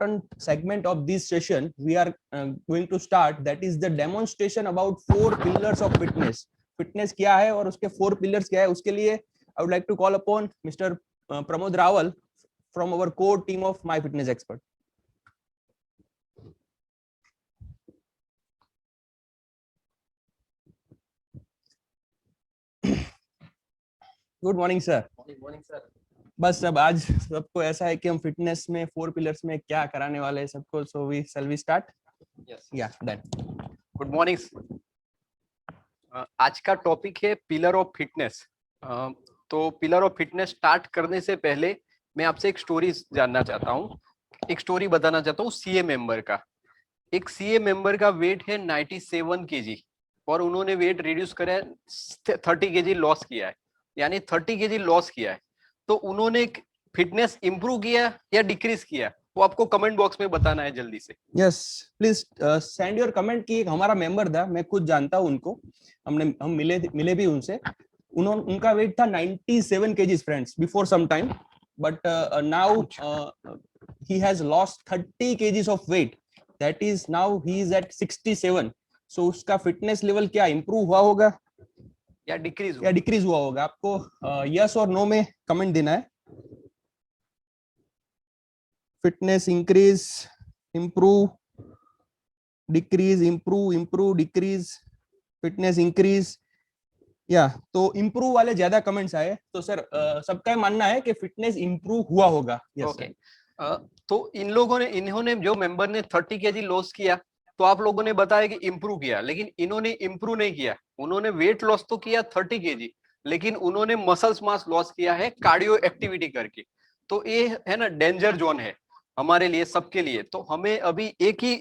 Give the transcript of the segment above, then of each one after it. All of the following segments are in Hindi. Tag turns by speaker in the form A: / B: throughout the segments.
A: important segment of this session we are going to start, that is the demonstration about 4 pillars of fitness. Fitness क्या है और उसके 4 pillars क्या है, उसके लिए I would like to call upon Mr. Pramod Rawal from our core team of My Fitness Expert. Good morning sir.
B: Morning sir.
A: बस अब आज सबको ऐसा है कि हम फिटनेस में 4 पिलर्स में क्या कराने वाले हैं सबको. So we shall we start.
B: Yes
A: yeah done.
B: Good morning. आज का टॉपिक है पिलर ऑफ फिटनेस. तो पिलर ऑफ फिटनेस स्टार्ट करने से पहले मैं आपसे एक स्टोरी जानना चाहता हूँ, एक स्टोरी बताना चाहता हूँ. सीए मेंबर का, एक सीए मेंबर का वेट है 97 केजी और उन्होंने वेट रिड्यूस करा है, 30 केजी लॉस किया है, यानी 30 केजी लॉस किया है. तो उन्होंने फिटनेस इंप्रूव किया या डिक्रीज किया, वो आपको कमेंट बॉक्स में बताना है जल्दी से.
A: Yes please send your comment. की एक हमारा मेंबर था, मैं खुद जानता हूँ उनको, हम मिले भी उनसे. उनका वेट था 97 KGs friends before some time, but now he has lost 30 kgs of weight. That is now he is at 67. So उसका फिटनेस लेवल क्या इंप्रूव हुआ होगा
B: या डिक्रीज
A: हुआ होगा? आपको यस और नो में कमेंट देना है. Fitness increase, improve, decrease, improve, decrease, fitness increase. या तो इंप्रूव वाले ज्यादा कमेंट्स आए, तो सर सबका मानना है कि फिटनेस इंप्रूव हुआ होगा.
B: ओके. तो इन्होंने जो मेंबर ने 30 केजी लॉस किया, तो आप लोगों ने बताया कि इंप्रूव किया, लेकिन इन्होंने इंप्रूव नहीं किया. उन्होंने वेट लॉस तो किया 30 केजी, लेकिन उन्होंने मसल्स मास लॉस किया है कार्डियो एक्टिविटी करके. तो ये है ना डेंजर जोन है हमारे लिए, सबके लिए. तो हमें अभी एक ही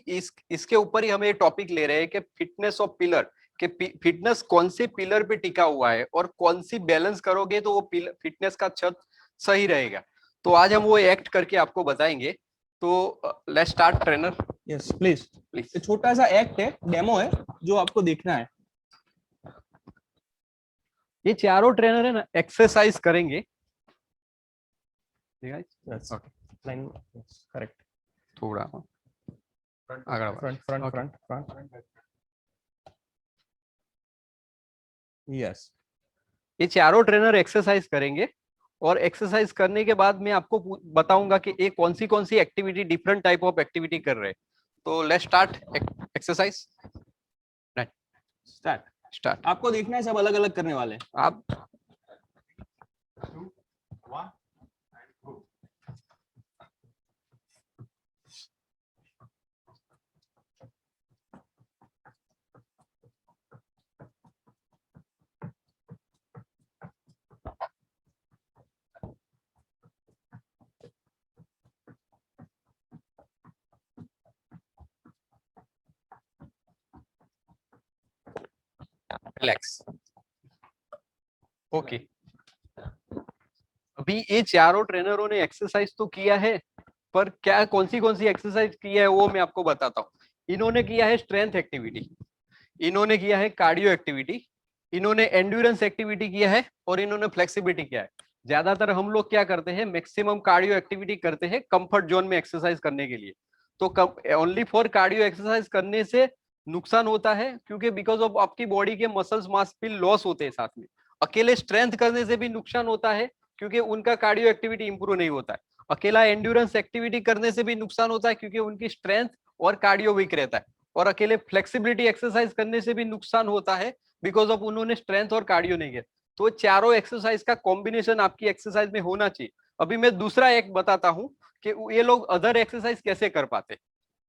B: इसके ऊपर ही हमें टॉपिक ले रहे हैं कि फिटनेस ऑफ पिलर, कि फिटनेस कौन से पिलर पे टिका हुआ है और कौन सी बैलेंस करोगे तो वो फिटनेस का छत सही रहेगा. तो आज हम वो एक्ट करके आपको बताएंगे. तो let's start trainer.
A: Yes please. छोटा सा एक्ट है, डेमो है जो आपको देखना है.
B: ये चारों ट्रेनर है ना एक्सरसाइज करेंगे.
A: करेक्ट.
B: थोड़ा
A: फ्रंट. यस.
B: ये चारों ट्रेनर एक्सरसाइज करेंगे और एक्सरसाइज करने के बाद मैं आपको बताऊंगा कि ये कौन सी activity, different type of activity कर रहे हैं. तो लेट्स स्टार्ट एक्सरसाइज. स्टार्ट.
A: आपको देखना है सब अलग अलग करने वाले हैं.
B: आप रिलैक्स. ओके. अभी ये चारों ट्रेनरों ने एक्सरसाइज तो किया है, पर क्या कौन सी एक्सरसाइज किया है वो मैं आपको बताता हूँ. इन्होंने किया है स्ट्रेंथ एक्टिविटी, इन्होंने किया है कार्डियो एक्टिविटी, इन्होंने एंड्योरेंस एक्टिविटी किया है और इन्होंने फ्लेक्सिबिलिटी किया है. ज्यादातर हम लोग क्या करते हैं, मैक्सिमम कार्डियो एक्टिविटी करते हैं कंफर्ट जोन में एक्सरसाइज करने के लिए. तो ओनली फॉर कार्डियो एक्सरसाइज करने से नुकसान होता है, क्योंकि बिकॉज ऑफ आपकी बॉडी के मसल्स मास भी लॉस होते हैं साथ में. अकेले स्ट्रेंथ करने से भी नुकसान होता है, क्योंकि उनका कार्डियो एक्टिविटी इंप्रूव नहीं होता है. अकेला एंड्योरेंस एक्टिविटी करने से भी नुकसान होता है, क्योंकि उनकी स्ट्रेंथ और कार्डियो वीक रहता है. और अकेले फ्लेक्सिबिलिटी एक्सरसाइज करने से भी नुकसान होता है, बिकॉज ऑफ उन्होंने स्ट्रेंथ और कार्डियो नहीं किया. तो चारों एक्सरसाइज का कॉम्बिनेशन आपकी एक्सरसाइज में होना चाहिए. अभी मैं दूसरा एक बताता हूं कि ये लोग अदर एक्सरसाइज कैसे कर पाते.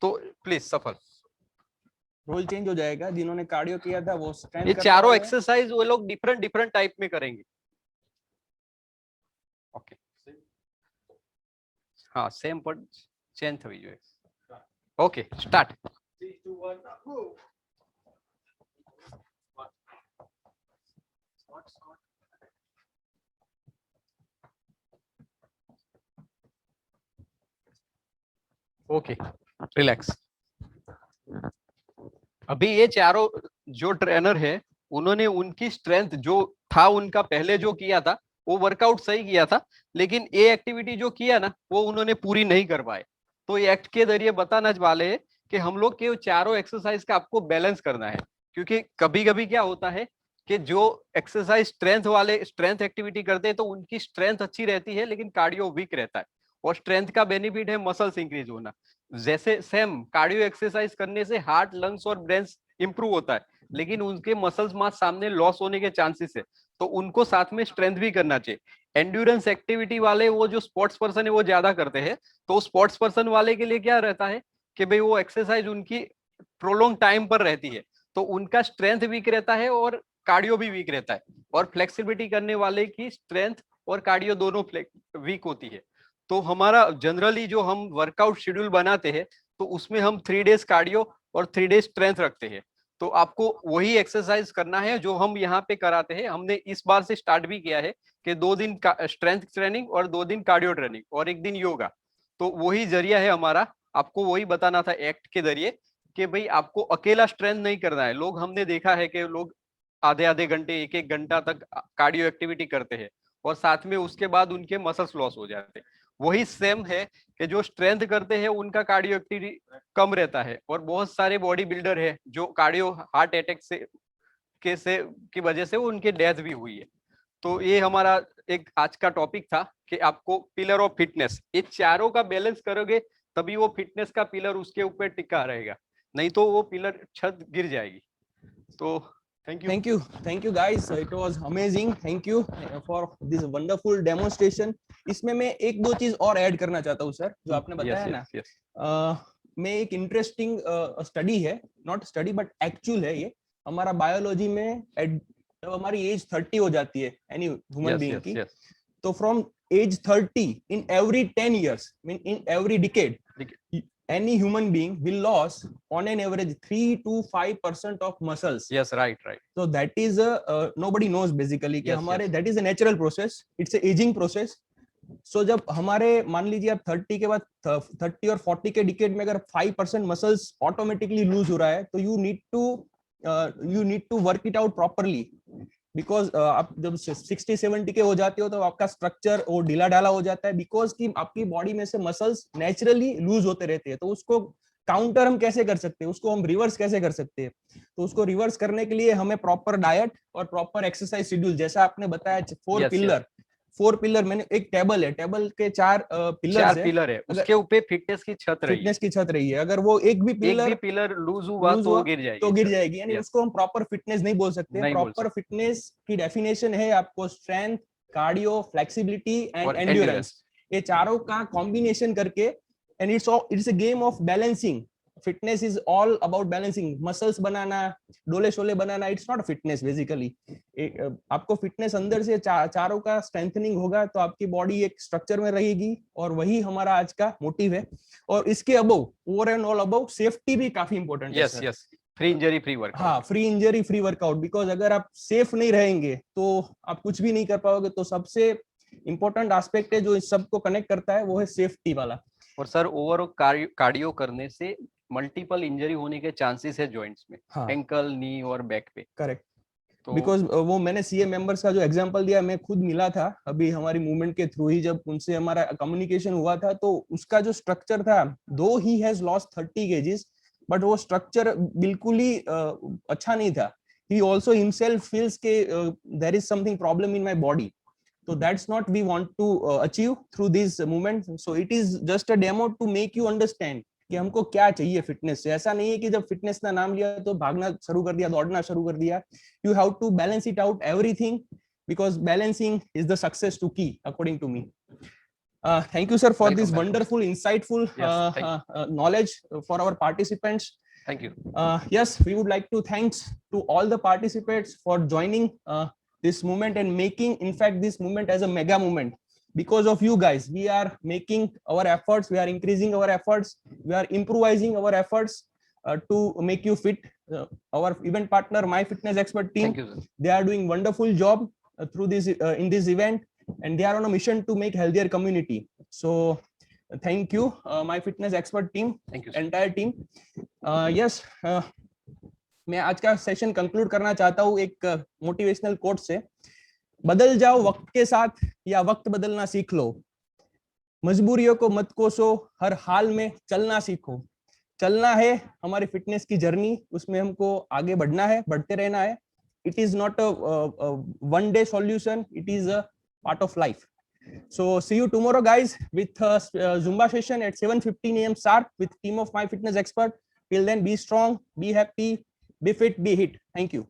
B: तो प्लीज सफल.
A: रोल चेंज हो जाएगा. जिन्होंने कार्डियो किया था वो स्ट्रेंथ.
B: ये चारों एक्सरसाइज वो लोग डिफरेंट टाइप में करेंगे. ओके. हाँ सेम पर चेंज थी जो. Okay start.
C: 3, 2, 1 go.
B: Okay relax. अभी ये चारों जो ट्रेनर है, उन्होंने उनकी स्ट्रेंथ जो था उनका पहले जो किया था वो वर्कआउट सही किया था, लेकिन ये एक्टिविटी जो किया ना वो उन्होंने पूरी नहीं कर पाए. तो ये एक्ट के जरिए बताना वाले हैं कि हम लोग के चारों एक्सरसाइज का आपको बैलेंस करना है, क्योंकि कभी कभी क्या होता है कि जो एक्सरसाइज स्ट्रेंथ एक्टिविटी करते हैं तो उनकी स्ट्रेंथ अच्छी रहती है लेकिन कार्डियो वीक रहता है। और स्ट्रेंथ का बेनिफिट है मसल्स इंक्रीज होना। जैसे सेम कार्डियो एक्सरसाइज करने से हार्ट, लंग्स और ब्रेन इंप्रूव होता है, लेकिन उनके मसल्स मास सामने लॉस होने के चांसेस है, तो उनको साथ में स्ट्रेंथ भी करना चाहिए। एंड्योरेंस एक्टिविटी वाले वो जो स्पोर्ट्स पर्सन है वो ज्यादा करते हैं, तो स्पोर्ट्स पर्सन वाले के लिए क्या रहता है कि भाई वो एक्सरसाइज उनकी प्रोलॉन्ग टाइम पर रहती है, तो उनका स्ट्रेंथ वीक रहता है और कार्डियो भी वीक रहता है। और फ्लेक्सिबिलिटी करने वाले की स्ट्रेंथ और कार्डियो दोनों वीक होती है। तो हमारा जनरली जो हम वर्कआउट शेड्यूल बनाते हैं तो उसमें हम 3 डेज कार्डियो और 3 डेज स्ट्रेंथ रखते हैं। तो आपको वही एक्सरसाइज करना है जो हम यहाँ पे कराते हैं। हमने इस बार से स्टार्ट भी किया है कि 2 दिन स्ट्रेंथ ट्रेनिंग और 2 दिन कार्डियो ट्रेनिंग और 1 दिन योगा। तो वही जरिया है हमारा, आपको वही बताना था एक्ट के जरिए कि भाई आपको अकेला स्ट्रेंथ नहीं करना है। लोग हमने देखा है कि लोग आधे आधे घंटे, 1 1 घंटा तक कार्डियो एक्टिविटी करते हैं और साथ में उसके बाद उनके मसल्स लॉस हो जाते हैं। वही सेम है कि जो स्ट्रेंथ करते हैं उनका कार्डियो एक्टिविटी कम रहता है। और बहुत सारे बॉडी बिल्डर है जो कार्डियो हार्ट अटैक से की वजह से उनकी डेथ भी हुई है। तो ये हमारा एक आज का टॉपिक था कि आपको पिलर ऑफ फिटनेस, ये चारों का बैलेंस करोगे तभी वो फिटनेस का पिलर उसके ऊपर टिका रहेगा, नहीं तो वो पिलर छत गिर जाएगी। तो
A: Thank you guys, it was amazing. Thank you for this wonderful demonstration. इसमें मैं एक दो चीज और ऐड करना चाहता हूँ सर, जो आपने बताया ना। मैं एक इंटरेस्टिंग स्टडी है, नॉट स्टडी बट एक्चुअल है, ये हमारा बायोलॉजी में जब हमारी एज 30 हो जाती है एनी ह्यूमन बीइंग की, तो from as 30 in every 10 years, in every decade, any human being will lose on an average 3 to 5% of muscles.
B: Yes, right.
A: So that is nobody knows basically कि हमारे that is a natural process, it's a aging process. So जब हमारे मान लीजिए आप 30 के बाद 30 और 40 के डिकेड में अगर 5% मसल्स ऑटोमेटिकली लूज हो रहा है, तो you need to work it out properly. Because आप जब 60-70 के हो जाते हो तो आपका स्ट्रक्चर वो ढीला ढाला हो जाता है, बिकॉज कि आपकी बॉडी में से मसल्स नेचुरली लूज होते रहते हैं। तो उसको काउंटर हम कैसे कर सकते हैं, उसको हम रिवर्स कैसे कर सकते हैं? तो उसको रिवर्स करने के लिए हमें प्रॉपर डाइट और प्रॉपर एक्सरसाइज शेड्यूल, जैसा आपने बताया 4 पिलर, मैंने एक टेबल है, टेबल के 4 पिलर है,
B: उसके ऊपर फिटनेस की छत रही है।
A: अगर वो एक भी
B: पिलर लूज हुआ तो
A: गिर जाएगी, यानी उसको हम प्रॉपर फिटनेस नहीं बोल सकते। प्रॉपर फिटनेस की डेफिनेशन है आपको strength, cardio, flexibility and endurance, ये चारों का कॉम्बिनेशन करके, and it's a game of balancing. Fitness is all about balancing, muscles बनाना, डोले शोले बनाना, इट्स नॉट फिटनेस बेसिकली। आपको फिटनेस अंदर से चारों का स्ट्रेंथनिंग होगा तो आपकी बॉडी एक स्ट्रक्चर में रहेगी, और वही हमारा आज का मोटिव है। और इसके above, over and all above, safety भी काफी इंपॉर्टेंट है।
B: Yes, free injury free workout.
A: हाँ, free injury free workout, because अगर आप सेफ नहीं रहेंगे तो आप कुछ भी नहीं कर पाओगे। तो सबसे इंपॉर्टेंट एस्पेक्ट है जो इस सबको कनेक्ट करता है, वो है सेफ्टी वाला।
B: और सर ओवर कार्डियो करने से मल्टीपल इंजरी होने के चांसेस है जॉइंट्स में, एंकल, नी और बैक पे।
A: करेक्ट, बिकॉज वो मैंने सीए मेंबर्स का जो एग्जांपल दिया, मैं खुद मिला था अभी हमारी मूवमेंट के थ्रू ही, जब उनसे हमारा कम्युनिकेशन हुआ था, तो उसका जो स्ट्रक्चर था, though he has lost 30 kgs, but वो स्ट्रक्चर बिल्कुल ही अच्छा नहीं था। ही ऑल्सो हिमसेल्फ फील्स के there is something problem in my body. So that's not we want to achieve through this movement. So it is just a demo to make you understand कि हमको क्या चाहिए फिटनेस से। ऐसा नहीं है कि जब फिटनेस का नाम लिया तो भागना शुरू कर दिया, दौड़ना शुरू कर दिया। You have to balance it out everything, because balancing is the success to key according to me. Thank you sir for this wonderful, insightful knowledge for our participants.
B: Thank you.
A: Yes, we would like to thanks to all the participants for joining this movement and making, in fact, this movement as a mega movement. Because of you guys, we are making our efforts, we are increasing our efforts, we are improvising our efforts to make you fit. Our event partner, My Fitness Expert team,
B: thank you, sir.
A: They are doing wonderful job through this in this event, and they are on a mission to make healthier community. So thank you, My Fitness Expert team,
B: thank you, sir.
A: entire team. Yes, मैं आज का सेशन कंक्लूड करना चाहता हूँ एक मोटिवेशनल कोट से। बदल जाओ वक्त के साथ, या वक्त बदलना सीख लो। मजबूरियों को मत कोसो, हर हाल में चलना सीखो। चलना है हमारी फिटनेस की जर्नी, उसमें हमको आगे बढ़ना है, बढ़ते रहना है। It is not a one day solution, it is a part of life. So see you tomorrow guys with Zumba session at 7:15 a.m. sharp with team of My Fitness Expert. Till then, be strong, be happy, be fit, be hit. Thank you.